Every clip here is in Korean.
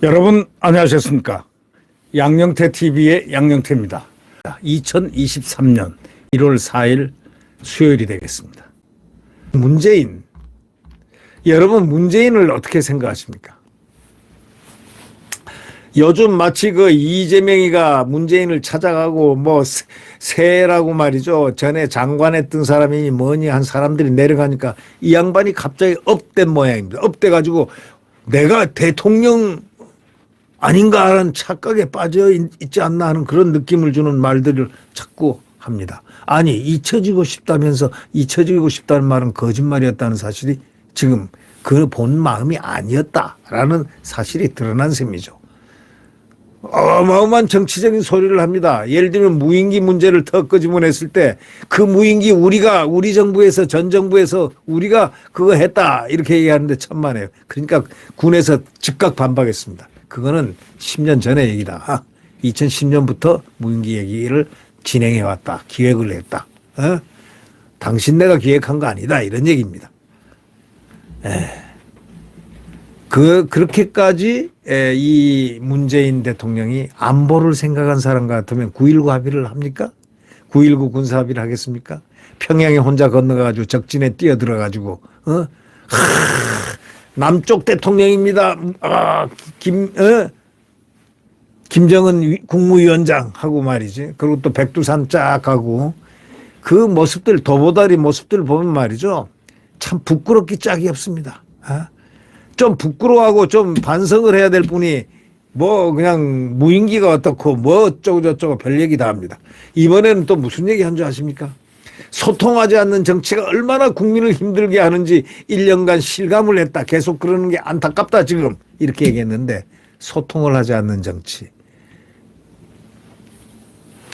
여러분 안녕하셨습니까? 양영태 TV의 양영태입니다. 2023년 1월 4일 수요일이 되겠습니다. 문재인, 여러분 문재인을 어떻게 생각하십니까? 요즘 마치 그 이재명이가 문재인을 찾아가고 뭐 새라고 말이죠. 전에 장관했던 사람이 뭐니 한 사람들이 내려가니까 이 양반이 갑자기 업된 모양입니다. 업돼 가지고 내가 대통령 아닌가 하는 착각에 빠져 있지 않나 하는 그런 느낌을 주는 말들을 자꾸 합니다. 아니 잊혀지고 싶다면서 잊혀지고 싶다는 말은 거짓말이었다는 사실이 지금 그 본 마음이 아니었다라는 사실이 드러난 셈이죠. 어마어마한 정치적인 소리를 합니다. 예를 들면 무인기 문제를 더 끄집어냈을 때 그 무인기 우리 정부에서 전 정부에서 우리가 그거 했다 이렇게 얘기하는데 천만에요. 그러니까 군에서 즉각 반박했습니다. 그거는 10년 전의 얘기다. 2010년부터 무인기 얘기를 진행해 왔다. 기획을 했다. 당신네가 기획한 거 아니다. 이런 얘기입니다. 그렇게까지 이 문재인 대통령이 안보를 생각한 사람 같으면 9.19 합의를 합니까? 9.19 군사 합의를 하겠습니까? 평양에 혼자 건너가지고 적진에 뛰어들어가지고 남쪽 대통령입니다. 김정은 국무위원장 하고 말이지. 그리고 또 백두산 쫙 가고 그 모습들 도보다리 모습들 보면 말이죠. 참 부끄럽기 짝이 없습니다. 좀 부끄러워하고 좀 반성을 해야 될 뿐이 뭐 그냥 무인기가 어떻고 뭐 어쩌고 저쩌고 별 얘기 다 합니다. 이번에는 또 무슨 얘기 한 줄 아십니까? 소통하지 않는 정치가 얼마나 국민을 힘들게 하는지 1년간 실감을 했다. 계속 그러는 게 안타깝다 지금 이렇게 얘기했는데 소통을 하지 않는 정치.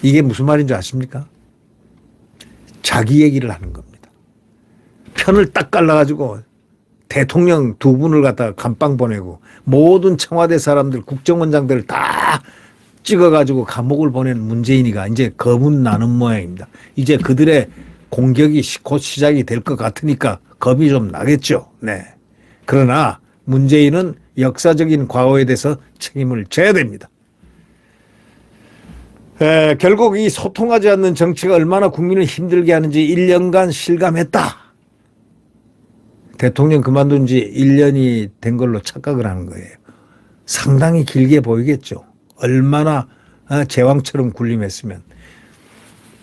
이게 무슨 말인 줄 아십니까? 자기 얘기를 하는 겁니다. 편을 딱 갈라가지고 대통령 두 분을 갖다가 감방 보내고 모든 청와대 사람들 국정원장들을 다 찍어가지고 감옥을 보낸 문재인이가 이제 겁은 나는 모양입니다. 이제 그들의 공격이 곧 시작이 될 것 같으니까 겁이 좀 나겠죠. 네. 그러나 문재인은 역사적인 과거에 대해서 책임을 져야 됩니다. 결국 이 소통하지 않는 정치가 얼마나 국민을 힘들게 하는지 1년간 실감했다. 대통령 그만둔 지 1년이 된 걸로 착각을 하는 거예요. 상당히 길게 보이겠죠. 얼마나 제왕처럼 군림했으면.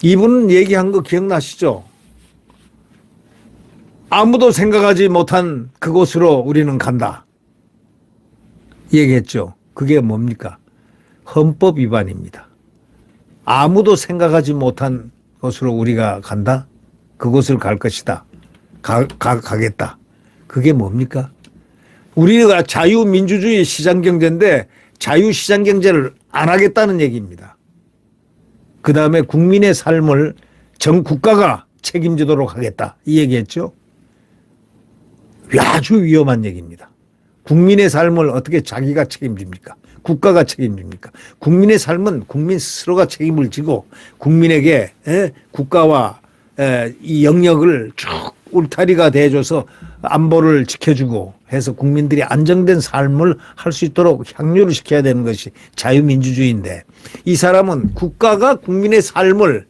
이분은 얘기한 거 기억나시죠? 아무도 생각하지 못한 그곳으로 우리는 간다. 얘기했죠. 그게 뭡니까? 헌법 위반입니다. 아무도 생각하지 못한 곳으로 우리가 간다? 그곳을 갈 것이다. 가겠다. 그게 뭡니까? 우리가 자유민주주의 시장경제인데 자유시장경제를 안 하겠다는 얘기입니다. 그 다음에 국민의 삶을 전 국가가 책임지도록 하겠다. 이 얘기했죠. 아주 위험한 얘기입니다. 국민의 삶을 어떻게 자기가 책임집니까? 국가가 책임집니까? 국민의 삶은 국민 스스로가 책임을 지고 국민에게 국가와 이 영역을 쭉 울타리가 돼줘서 안보를 지켜주고 해서 국민들이 안정된 삶을 할 수 있도록 향유를 시켜야 되는 것이 자유민주주의인데 이 사람은 국가가 국민의 삶을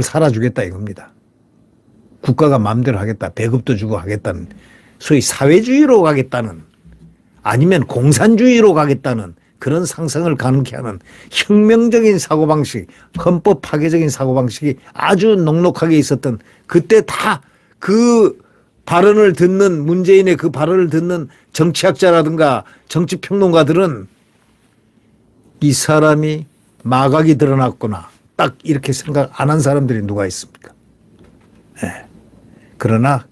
살아주겠다 이겁니다. 국가가 마음대로 하겠다. 배급도 주고 하겠다는 소위 사회주의로 가겠다는 아니면 공산주의로 가겠다는 그런 상상을 가능케 하는 혁명적인 사고방식, 헌법 파괴적인 사고방식이 아주 녹록하게 있었던 그때 다 그 발언을 듣는 문재인의 그 발언을 듣는 정치학자라든가 정치평론가들은 이 사람이 마각이 드러났구나. 딱 이렇게 생각 안 한 사람들이 누가 있습니까? 그러나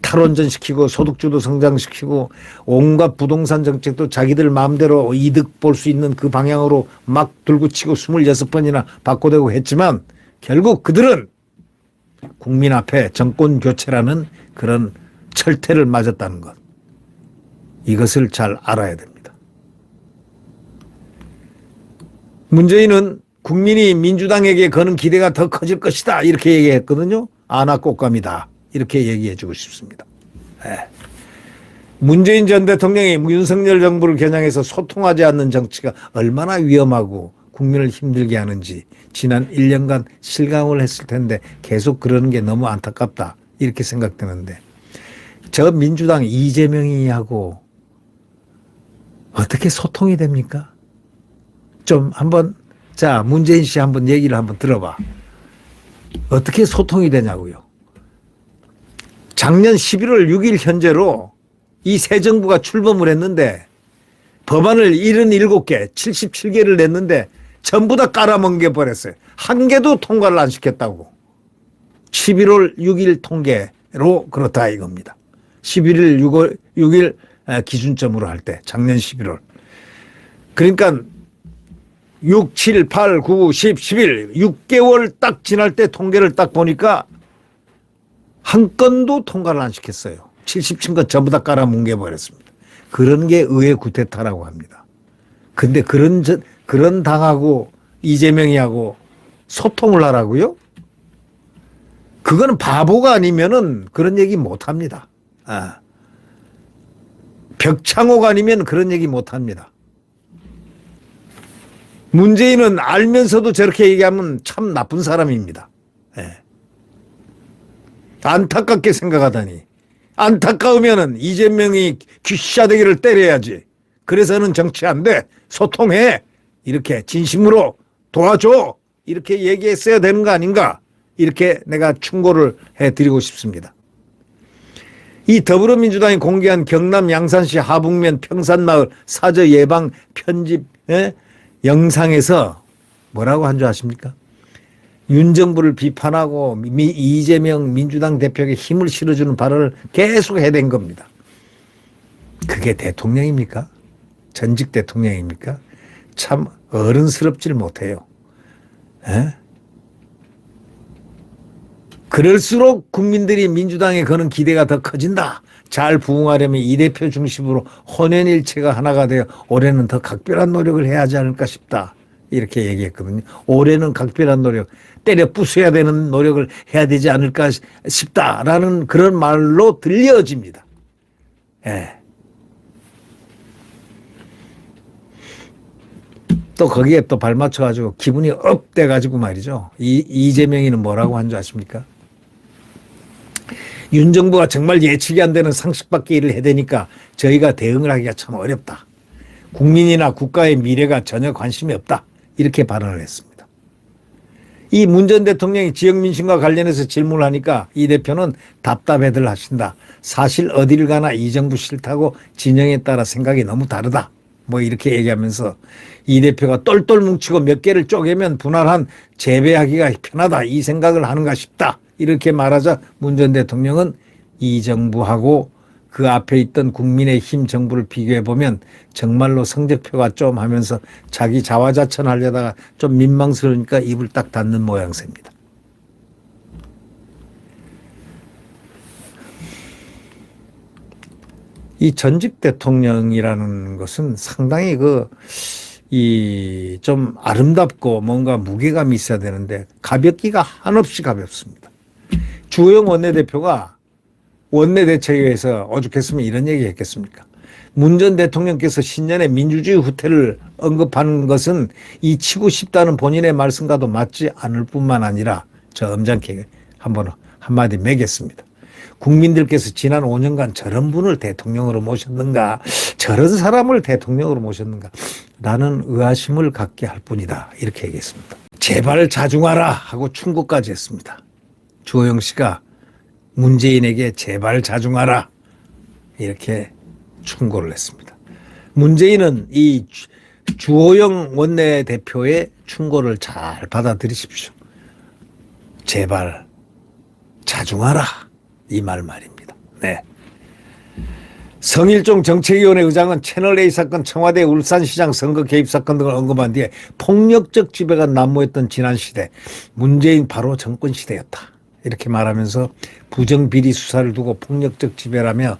탈원전시키고 소득주도 성장시키고 온갖 부동산 정책도 자기들 마음대로 이득 볼 수 있는 그 방향으로 막 들고치고 26번이나 바꿔대고 했지만 결국 그들은 국민 앞에 정권 교체라는 그런 철퇴를 맞았다는 것. 이것을 잘 알아야 됩니다. 문재인은 국민이 민주당에게 거는 기대가 더 커질 것이다. 이렇게 얘기했거든요. 안화꽃감이다. 이렇게 얘기해 주고 싶습니다. 네. 문재인 전 대통령이 윤석열 정부를 겨냥해서 소통하지 않는 정치가 얼마나 위험하고 국민을 힘들게 하는지 지난 1년간 실감을 했을 텐데 계속 그러는 게 너무 안타깝다. 이렇게 생각되는데 저 민주당 이재명이하고 어떻게 소통이 됩니까? 좀 한번 자 문재인 씨 한번 얘기를 한번 들어봐. 어떻게 소통이 되냐고요. 작년 11월 6일 현재로 이 새 정부가 출범을 했는데 법안을 77개, 77개를 냈는데 전부 다 깔아먹게 버렸어요. 한 개도 통과를 안 시켰다고. 11월 6일 통계로 그렇다 이겁니다. 11일 6일 기준점으로 할 때 작년 11월. 그러니까 6, 7, 8, 9, 10, 11 6개월 딱 지날 때 통계를 딱 보니까 한 건도 통과를 안 시켰어요. 77건 전부 다 깔아뭉개 버렸습니다. 그런 게 의회 구태타라고 합니다. 근데 그런 당하고 이재명이하고 소통을 하라고요? 그거는 바보가 아니면은 그런 얘기 못 합니다. 아. 벽창호가 아니면 그런 얘기 못 합니다. 문재인은 알면서도 저렇게 얘기하면 참 나쁜 사람입니다. 예. 안타깝게 생각하다니. 안타까우면은 이재명이 귀샤대기를 때려야지. 그래서는 정치 안 돼. 소통해. 이렇게 진심으로 도와줘. 이렇게 얘기했어야 되는 거 아닌가. 이렇게 내가 충고를 해드리고 싶습니다. 이 더불어민주당이 공개한 경남 양산시 하북면 평산마을 사저 예방 편집 영상에서 뭐라고 한 줄 아십니까? 윤 정부를 비판하고 이재명 민주당 대표에게 힘을 실어주는 발언을 계속 해댄 겁니다. 그게 대통령입니까? 전직 대통령입니까? 참 어른스럽질 못해요. 에? 그럴수록 국민들이 민주당에 거는 기대가 더 커진다. 잘 부응하려면 이 대표 중심으로 혼연일체가 하나가 되어 올해는 더 각별한 노력을 해야 하지 않을까 싶다. 이렇게 얘기했거든요. 올해는 각별한 노력, 때려 부숴야 되는 노력을 해야 되지 않을까 싶다라는 그런 말로 들려집니다. 예. 또 거기에 또 발맞춰가지고 기분이 업 돼가지고 말이죠. 이재명이는 뭐라고 한 줄 아십니까? 윤 정부가 정말 예측이 안 되는 상식 밖의 일을 해대니까 저희가 대응을 하기가 참 어렵다. 국민이나 국가의 미래가 전혀 관심이 없다. 이렇게 발언을 했습니다. 이 문 전 대통령이 지역 민심과 관련해서 질문을 하니까 이 대표는 답답해들 하신다. 사실 어디를 가나 이 정부 싫다고 진영에 따라 생각이 너무 다르다. 뭐 이렇게 얘기하면서 이 대표가 똘똘 뭉치고 몇 개를 쪼개면 분할한 재배하기가 편하다. 이 생각을 하는가 싶다. 이렇게 말하자 문 전 대통령은 이 정부하고 그 앞에 있던 국민의힘 정부를 비교해보면 정말로 성적표가 좀 하면서 자기 자화자찬하려다가 좀 민망스러우니까 입을 딱 닫는 모양새입니다. 이 전직 대통령이라는 것은 상당히 좀 아름답고 뭔가 무게감이 있어야 되는데 가볍기가 한없이 가볍습니다. 주호영 원내대표가 원내대책위에서 오죽했으면 이런 얘기 했겠습니까? 문 전 대통령께서 신년에 민주주의 후퇴를 언급하는 것은 이 치고 싶다는 본인의 말씀과도 맞지 않을 뿐만 아니라 저 점잖게 한마디 매겼습니다. 국민들께서 지난 5년간 저런 분을 대통령으로 모셨는가, 저런 사람을 대통령으로 모셨는가 라는 의아심을 갖게 할 뿐이다. 이렇게 얘기했습니다. 제발 자중하라 하고 충고까지 했습니다. 주호영 씨가 문재인에게 제발 자중하라 이렇게 충고를 했습니다. 문재인은 이 주호영 원내대표의 충고를 잘 받아들이십시오. 제발 자중하라 이 말입니다. 네. 성일종 정책위원회 의장은 채널A 사건, 청와대 울산시장 선거 개입 사건 등을 언급한 뒤에 폭력적 지배가 난무했던 지난 시대, 문재인 바로 정권 시대였다. 이렇게 말하면서 부정비리 수사를 두고 폭력적 지배라며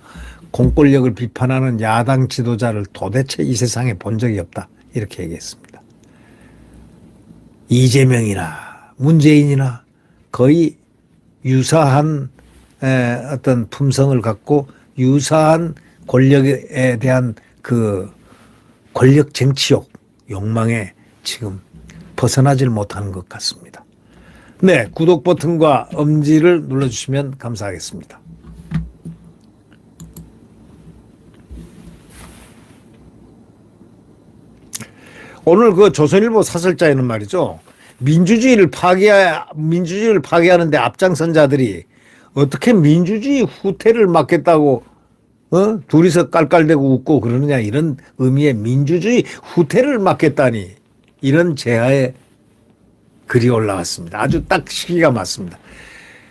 공권력을 비판하는 야당 지도자를 도대체 이 세상에 본 적이 없다. 이렇게 얘기했습니다. 이재명이나 문재인이나 거의 유사한 어떤 품성을 갖고 유사한 권력에 대한 그 권력 쟁취욕, 욕망에 지금 벗어나질 못하는 것 같습니다. 네, 구독 버튼과 엄지를 눌러주시면 감사하겠습니다. 오늘 그 조선일보 사설자에는 말이죠. 민주주의를 파괴하는데 앞장선 자들이 어떻게 민주주의 후퇴를 막겠다고 둘이서 깔깔대고 웃고 그러느냐, 이런 의미의 민주주의 후퇴를 막겠다니, 이런 제하에 글이 올라왔습니다. 아주 딱 시기가 맞습니다.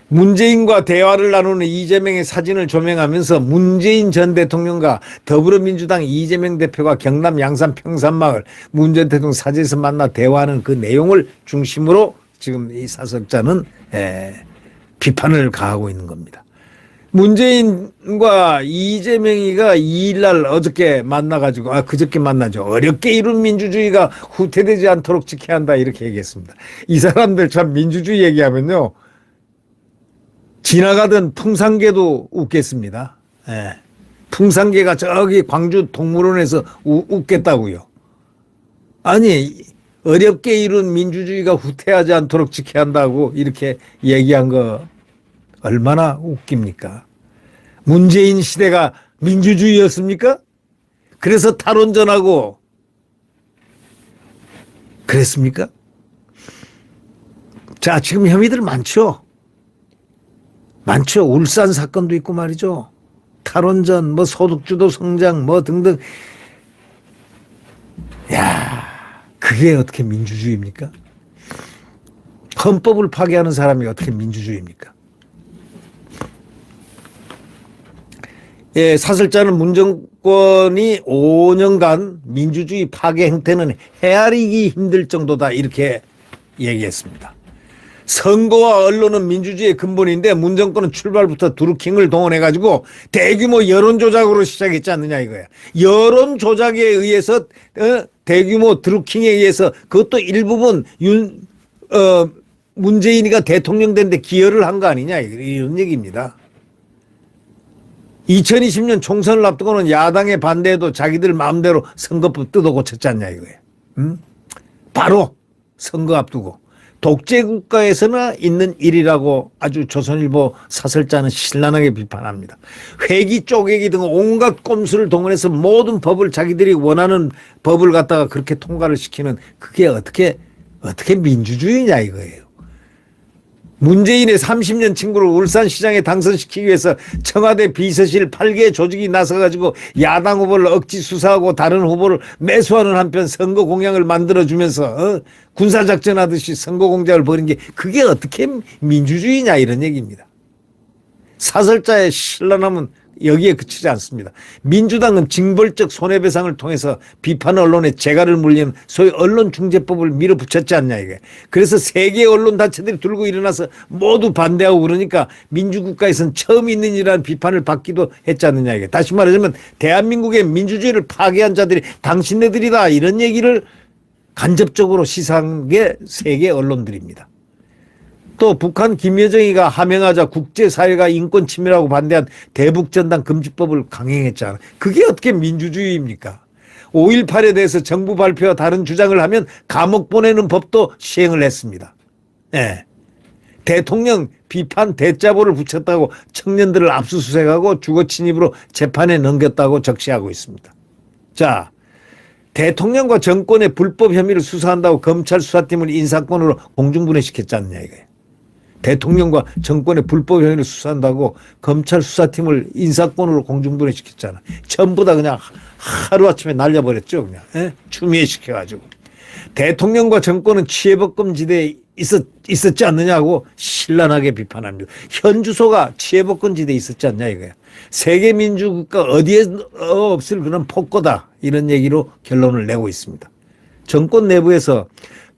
문재인과 대화를 나누는 이재명의 사진을 조명하면서 문재인 전 대통령과 더불어민주당 이재명 대표가 경남 양산 평산마을 문 전 대통령 사저에서 만나 대화하는 그 내용을 중심으로 지금 이 사설자는 비판을 가하고 있는 겁니다. 문재인과 이재명이가 2일날 어저께 만나가지고, 그저께 만나죠. 어렵게 이룬 민주주의가 후퇴되지 않도록 지켜야 한다, 이렇게 얘기했습니다. 이 사람들 참 민주주의 얘기하면요, 지나가던 풍산개도 웃겠습니다. 예. 풍산개가 저기 광주 동물원에서 웃겠다고요. 아니, 어렵게 이룬 민주주의가 후퇴하지 않도록 지켜야 한다고 이렇게 얘기한 거 얼마나 웃깁니까? 문재인 시대가 민주주의였습니까? 그래서 탈원전하고 그랬습니까? 자, 지금 혐의들 많죠? 많죠. 울산 사건도 있고 말이죠. 탈원전, 뭐 소득주도 성장, 뭐 등등. 야, 그게 어떻게 민주주의입니까? 헌법을 파괴하는 사람이 어떻게 민주주의입니까? 예, 사설자는 문정권이 5년간 민주주의 파괴 행태는 헤아리기 힘들 정도다, 이렇게 얘기했습니다. 선거와 언론은 민주주의의 근본인데 문정권은 출발부터 드루킹을 동원해가지고 대규모 여론조작으로 시작했지 않느냐, 이거야. 여론조작에 의해서 대규모 드루킹에 의해서, 그것도 일부분 문재인이가 대통령 되는데 기여를 한 거 아니냐, 이런 얘기입니다. 2020년 총선을 앞두고는 야당의 반대에도 자기들 마음대로 선거법 뜯어 고쳤지 않냐, 이거예요. 바로 선거 앞두고. 독재국가에서나 있는 일이라고 아주 조선일보 사설자는 신랄하게 비판합니다. 회기 쪼개기 등 온갖 꼼수를 동원해서 모든 법을, 자기들이 원하는 법을 갖다가 그렇게 통과를 시키는, 그게 어떻게 민주주의냐, 이거예요. 문재인의 30년 친구를 울산시장에 당선시키기 위해서 청와대 비서실 8개 조직이 나서가지고 야당 후보를 억지 수사하고 다른 후보를 매수하는 한편 선거 공약을 만들어주면서 군사작전 하듯이 선거 공작을 벌인 게, 그게 어떻게 민주주의냐, 이런 얘기입니다. 사설자의 신랄함은 여기에 그치지 않습니다. 민주당은 징벌적 손해배상을 통해서 비판 언론에 재갈을 물리는 소위 언론중재법을 밀어붙였지 않냐, 이게. 그래서 세계 언론 단체들이 들고 일어나서 모두 반대하고 그러니까 민주국가에서는 처음 있는 일이라는 비판을 받기도 했지 않느냐, 이게. 다시 말하자면 대한민국의 민주주의를 파괴한 자들이 당신네들이다, 이런 얘기를 간접적으로 시사한 게 세계 언론들입니다. 또 북한 김여정이가 하명하자 국제사회가 인권 침해라고 반대한 대북전단 금지법을 강행했잖아. 그게 어떻게 민주주의입니까? 5.18에 대해서 정부 발표와 다른 주장을 하면 감옥 보내는 법도 시행을 했습니다. 네. 대통령 비판 대자보를 붙였다고 청년들을 압수수색하고 주거 침입으로 재판에 넘겼다고 적시하고 있습니다. 자, 대통령과 정권의 불법 혐의를 수사한다고 검찰 수사팀을 인사권으로 공중분해시켰지 않느냐, 이거예요. 대통령과 정권의 불법 혐의를 수사한다고 검찰 수사팀을 인사권으로 공중분해시켰잖아. 전부 다 그냥 하루아침에 날려버렸죠, 그냥. 추미애시켜가지고. 대통령과 정권은 치해법금지대에 있었지 않느냐고 신랄하게 비판합니다. 현 주소가 치해법금지대에 있었지 않냐, 이거야. 세계 민주국가 어디에 없을 그런 폭거다, 이런 얘기로 결론을 내고 있습니다. 정권 내부에서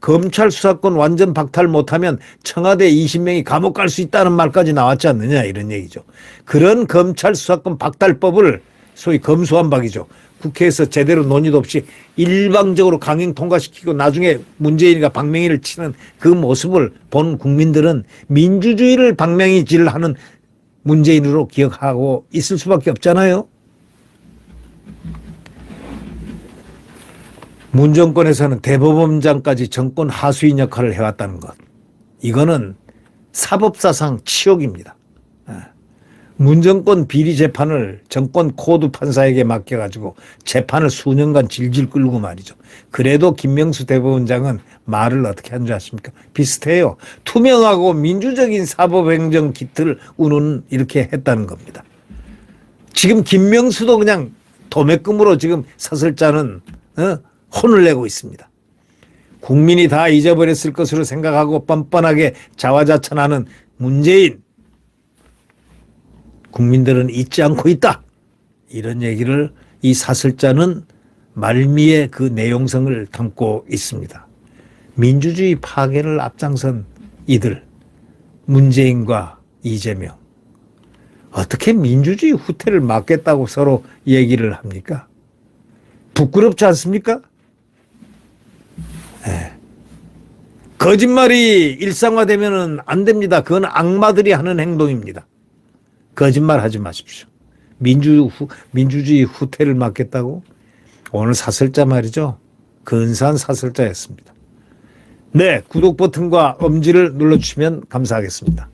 검찰 수사권 완전 박탈 못하면 청와대 20명이 감옥 갈 수 있다는 말까지 나왔지 않느냐, 이런 얘기죠. 그런 검찰 수사권 박탈법을 소위 검수완박이죠. 국회에서 제대로 논의도 없이 일방적으로 강행 통과시키고 나중에 문재인이가 방맹이를 치는 그 모습을 본 국민들은 민주주의를 방맹이질하는 문재인으로 기억하고 있을 수밖에 없잖아요. 문 정권에서는 대법원장까지 정권 하수인 역할을 해왔다는 것. 이거는 사법사상 치욕입니다. 문 정권 비리 재판을 정권 코드 판사에게 맡겨가지고 재판을 수년간 질질 끌고 말이죠. 그래도 김명수 대법원장은 말을 어떻게 하는 줄 아십니까? 비슷해요. 투명하고 민주적인 사법행정 기틀을 우는 이렇게 했다는 겁니다. 지금 김명수도 그냥 도매금으로 지금 사설자는 혼을 내고 있습니다. 국민이 다 잊어버렸을 것으로 생각하고 뻔뻔하게 자화자찬하는 문재인. 국민들은 잊지 않고 있다. 이런 얘기를 이 사설자는 말미에 그 내용성을 담고 있습니다. 민주주의 파괴를 앞장선 이들, 문재인과 이재명. 어떻게 민주주의 후퇴를 막겠다고 서로 얘기를 합니까? 부끄럽지 않습니까? 네. 거짓말이 일상화되면 안 됩니다. 그건 악마들이 하는 행동입니다. 거짓말 하지 마십시오. 민주주의 후퇴를 막겠다고? 오늘 사설자 말이죠. 근사한 사설자였습니다. 네, 구독 버튼과 엄지를 눌러주시면 감사하겠습니다.